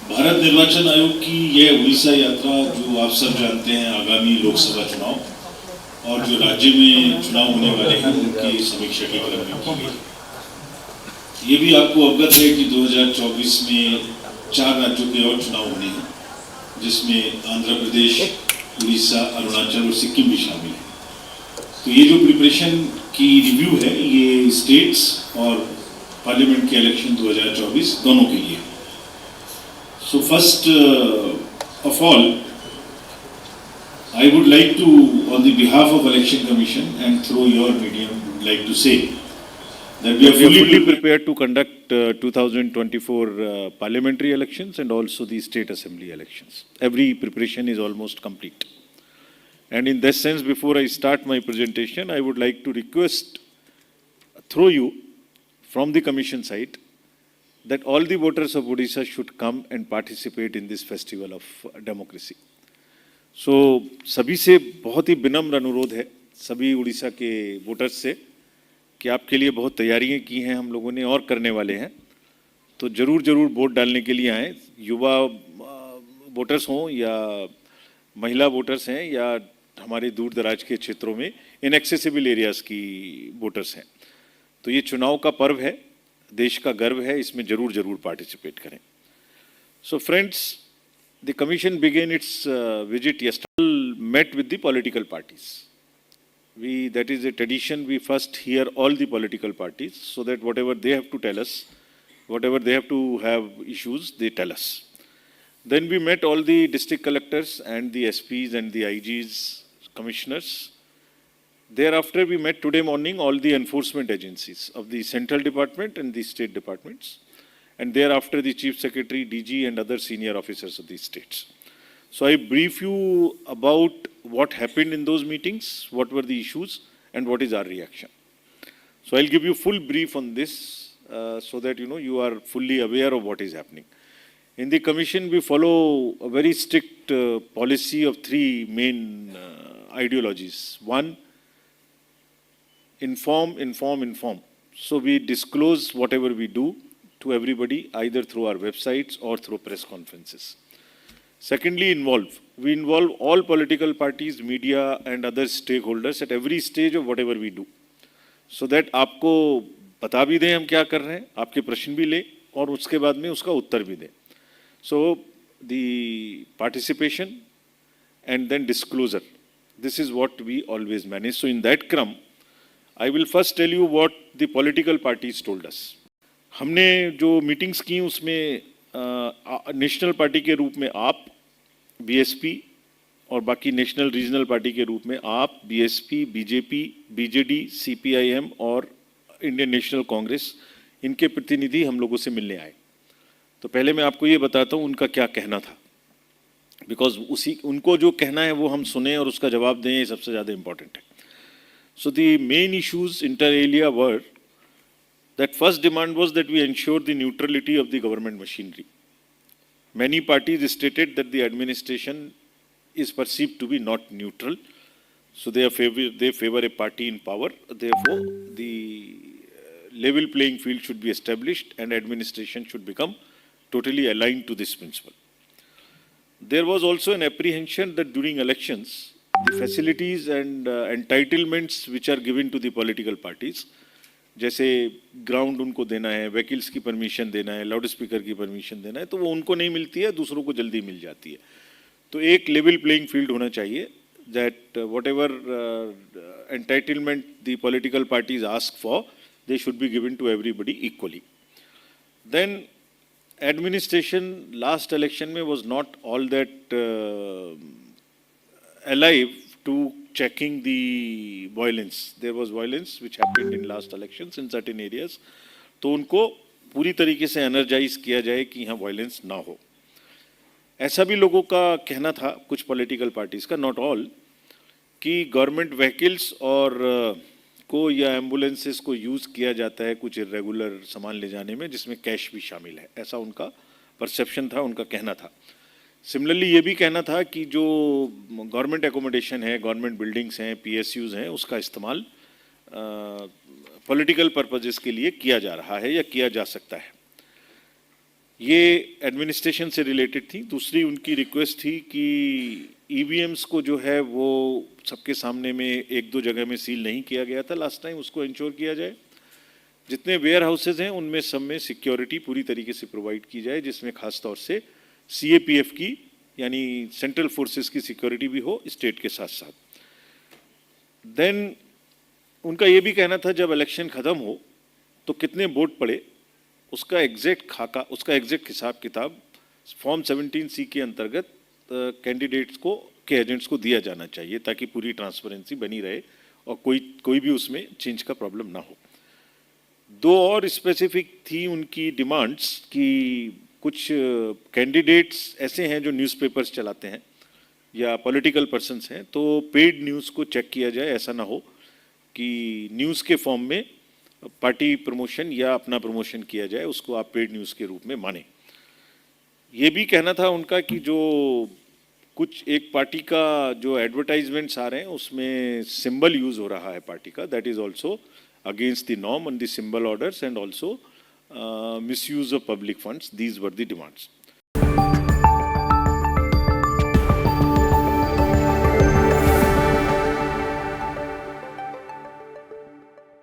भारत निर्वाचन आयोग की यह उड़ीसा यात्रा जो आप सब जानते हैं आगामी लोकसभा चुनाव और जो राज्य में चुनाव होने वाले हैं उनकी समीक्षा के क्रम में की गई। ये भी आपको अवगत है कि 2024 में 4 राज्यों के और चुनाव होने हैं, जिसमें आंध्र प्रदेश, उड़ीसा, अरुणाचल और सिक्किम भी शामिल है। तो ये जो प्रिपरेशन की रिव्यू है ये स्टेट्स और पार्लियामेंट के इलेक्शन 2024 दोनों के लिए। So first of all, I would like to, on the behalf of Election Commission and through your medium, would like to say that we are fully prepared to conduct 2024 parliamentary elections and also the state assembly elections. Every preparation is almost complete. And in that sense, before I start my presentation, I would like to request through you from the commission side that all the voters of Odisha should come and participate in this festival of democracy. So सभी से बहुत ही विनम्र अनुरोध है सभी उड़ीसा के voters से कि आपके लिए बहुत तैयारियां की हैं हम लोगों ने और करने वाले हैं, तो जरूर वोट डालने के लिए आएँ। युवा वोटर्स हों या महिला वोटर्स हैं या हमारे दूर दराज के क्षेत्रों में इनएक्सेसिबल एरियाज की वोटर्स हैं। तो ये चुनाव का पर्व है, देश का गर्व है, इसमें जरूर पार्टिसिपेट करें। So friends, the commission began its visit yesterday, met with the political parties. That is a tradition, we first hear all the political parties so that whatever they have to tell us, whatever they have to have issues, they tell us. Then we met all the district collectors and the SPs and the IGs, commissioners. Thereafter, we met today morning all the enforcement agencies of the central department and the state departments, and thereafter the chief secretary, DG and other senior officers of the states. So I brief you about what happened in those meetings, what were the issues and what is our reaction. So I'll give you full brief on this so that you are fully aware of what is happening. In the commission, we follow a very strict policy of 3 main ideologies. One, inform. So we disclose whatever we do to everybody, either through our websites or through press conferences. Secondly, involve. We involve all political parties, media and other stakeholders at every stage of whatever we do. So that आपको बता भी दें हम क्या कर रहे हैं, आपके प्रश्न भी लें और उसके बाद में उसका उत्तर भी दें. So the participation and then disclosure. This is what we always manage. So in that crumb, I will first tell you what the political parties told us. हमने जो मीटिंग्स की उसमें नेशनल पार्टी के रूप में आप, बीएसपी और बाकी नेशनल रीजनल पार्टी के रूप में आप, बीएसपी, बीजेपी, बीजेडी, सीपीआईएम और इंडियन नेशनल कांग्रेस, इनके प्रतिनिधि हम लोगों से मिलने आए. तो पहले मैं आपको ये बताता हूँ उनका क्या कहना था, बिकॉज उनको जो कहना है वो हम सुने और उसका जवाब दें, ये सबसे ज़्यादा इम्पोर्टेंट है. So the main issues inter alia were that first demand was that we ensure the neutrality of the government machinery. Many parties stated that the administration is perceived to be not neutral, so they favor a party in power. Therefore, the level playing field should be established and administration should become totally aligned to this principle. There was also an apprehension that during elections, the facilities and entitlements which are given to the political parties, जैसे ground उनको देना है, vehicles की permission देना है, loud speaker की permission देना है, तो वो उनको नहीं मिलती है, दूसरों को जल्दी मिल जाती है. तो एक लेवल प्लेइंग फील्ड होना चाहिए, that whatever entitlement the political parties ask for, they should be given to everybody equally. Then administration last election में was not all that alive to checking the violence. There was violence which happened in last elections in certain areas. तो उनको पूरी तरीके से energise किया जाए कि यहाँ वायलेंस ना हो. ऐसा भी लोगों का कहना था, कुछ पॉलिटिकल पार्टीज का, नॉट ऑल, कि गवर्नमेंट व्हीकल्स और को या एम्बुलेंसेस को यूज़ किया जाता है कुछ इरेगुलर सामान ले जाने में, जिसमें कैश भी शामिल है. ऐसा उनका परसेप्शन था, उनका कहना था. सिमिलरली ये भी कहना था कि जो गवर्नमेंट एकोमोडेशन है, गवर्नमेंट बिल्डिंग्स हैं, पीएसयूज़ हैं, उसका इस्तेमाल पॉलिटिकल पर्पजेस के लिए किया जा रहा है या किया जा सकता है. ये एडमिनिस्ट्रेशन से रिलेटेड थी। दूसरी उनकी रिक्वेस्ट थी कि ईवीएम्स को जो है वो सबके सामने में एक दो जगह में सील नहीं किया गया था लास्ट टाइम, उसको इंश्योर किया जाए। जितने वेयर हाउसेज हैं उनमें सब में सिक्योरिटी पूरी तरीके से प्रोवाइड की जाए, जिसमें खास तौर से सीएपीएफ की यानी सेंट्रल फोर्सेस की सिक्योरिटी भी हो स्टेट के साथ साथ। देन उनका ये भी कहना था जब इलेक्शन ख़त्म हो तो कितने वोट पड़े उसका एग्जैक्ट खाका, उसका एग्जैक्ट हिसाब किताब फॉर्म 17C के अंतर्गत कैंडिडेट्स को के एजेंट्स को दिया जाना चाहिए, ताकि पूरी ट्रांसपेरेंसी बनी रहे और कोई भी उसमें चेंज का प्रॉब्लम ना हो। दो और स्पेसिफिक थी उनकी डिमांड्स कि कुछ कैंडिडेट्स ऐसे हैं जो न्यूज़पेपर्स चलाते हैं या पॉलिटिकल पर्सन्स हैं, तो पेड न्यूज़ को चेक किया जाए। ऐसा ना हो कि न्यूज़ के फॉर्म में पार्टी प्रमोशन या अपना प्रमोशन किया जाए, उसको आप पेड न्यूज़ के रूप में माने। ये भी कहना था उनका कि जो कुछ एक पार्टी का जो एडवर्टाइजमेंट्स आ रहे हैं उसमें सिंबल यूज़ हो रहा है पार्टी का, that is also against the norm on the symbol orders and also misuse of public funds. These were the demands.